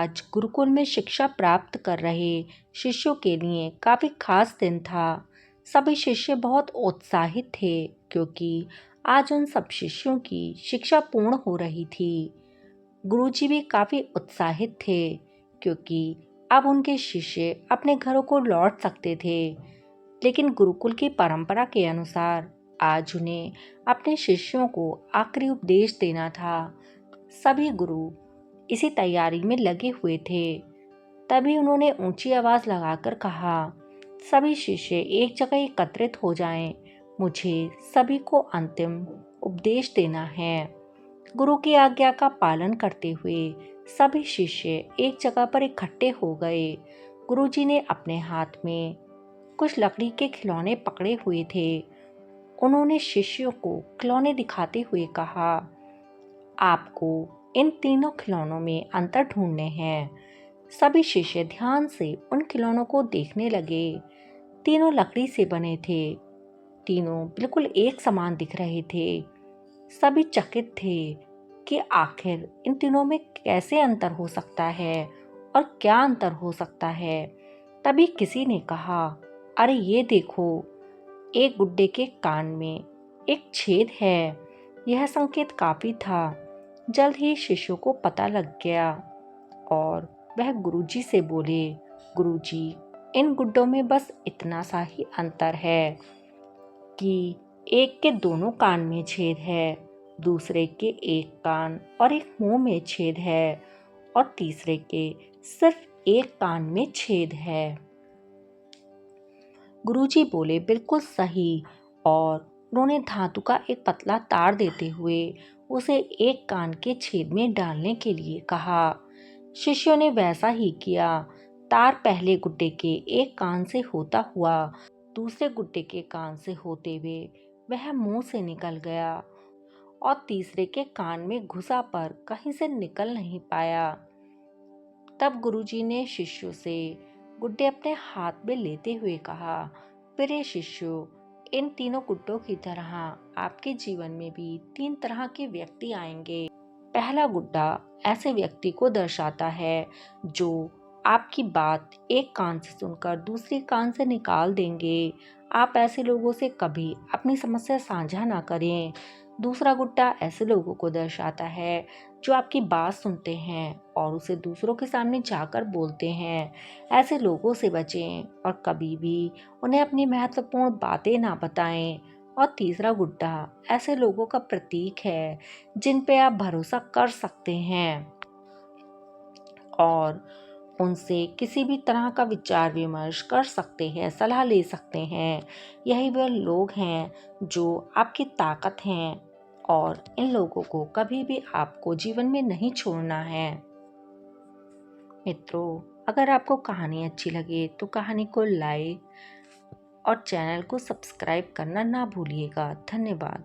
आज गुरुकुल में शिक्षा प्राप्त कर रहे शिष्यों के लिए काफ़ी खास दिन था। सभी शिष्य बहुत उत्साहित थे क्योंकि आज उन सब शिष्यों की शिक्षा पूर्ण हो रही थी। गुरुजी भी काफ़ी उत्साहित थे क्योंकि अब उनके शिष्य अपने घरों को लौट सकते थे। लेकिन गुरुकुल की परंपरा के अनुसार आज उन्हें अपने शिष्यों को आखिरी उपदेश देना था। सभी गुरु इसी तैयारी में लगे हुए थे। तभी उन्होंने ऊंची आवाज लगाकर कहा, सभी शिष्य एक जगह एकत्रित हो जाएं, मुझे सभी को अंतिम उपदेश देना है। गुरु की आज्ञा का पालन करते हुए सभी शिष्य एक जगह पर इकट्ठे हो गए। गुरुजी ने अपने हाथ में कुछ लकड़ी के खिलौने पकड़े हुए थे। उन्होंने शिष्यों को खिलौने दिखाते हुए कहा, आपको इन तीनों खिलौनों में अंतर ढूंढने हैं। सभी शिष्य ध्यान से उन खिलौनों को देखने लगे। तीनों लकड़ी से बने थे। तीनों बिल्कुल एक समान दिख रहे थे। सभी चकित थे कि आखिर इन तीनों में कैसे अंतर हो सकता है और क्या अंतर हो सकता है। तभी किसी ने कहा, अरे ये देखो, एक गुड्डे के कान में एक छेद है। यह संकेत काफी था। जल्द ही शिष्यों को पता लग गया और वह गुरुजी से बोले, गुरुजी, इन गुड्डों में बस इतना सा ही अंतर है कि एक के दोनों कान में छेद है, दूसरे के एक कान और एक मुंह में छेद है और तीसरे के सिर्फ एक कान में छेद है। गुरुजी बोले, बिल्कुल सही। और उन्होंने धातु का एक पतला तार देते हुए उसे एक कान के छेद में डालने के लिए कहा। शिष्यों ने वैसा ही किया। तार पहले गुड्डे के एक कान से होता हुआ दूसरे गुड्डे के कान से होते हुए वह मुंह से निकल गया और तीसरे के कान में घुसा पर कहीं से निकल नहीं पाया। तब गुरुजी ने शिष्यों से गुड्डे अपने हाथ में लेते हुए कहा, प्रिय शिष्यों, इन तीनों गुड्डों की तरह आपके जीवन में भी तीन तरह के व्यक्ति आएंगे। पहला गुड्डा ऐसे व्यक्ति को दर्शाता है जो आपकी बात एक कान से सुनकर दूसरे कान से निकाल देंगे। आप ऐसे लोगों से कभी अपनी समस्या साझा ना करें। दूसरा गुड्डा ऐसे लोगों को दर्शाता है जो आपकी बात सुनते हैं और उसे दूसरों के सामने जाकर बोलते हैं। ऐसे लोगों से बचें और कभी भी उन्हें अपनी महत्वपूर्ण बातें ना बताएं। और तीसरा गुड्डा ऐसे लोगों का प्रतीक है जिन पे आप भरोसा कर सकते हैं और उनसे किसी भी तरह का विचार विमर्श कर सकते हैं, सलाह ले सकते हैं। यही वह लोग हैं जो आपकी ताकत हैं और इन लोगों को कभी भी आपको जीवन में नहीं छोड़ना है। मित्रों, अगर आपको कहानी अच्छी लगे तो कहानी को लाइक और चैनल को सब्सक्राइब करना ना भूलिएगा। धन्यवाद।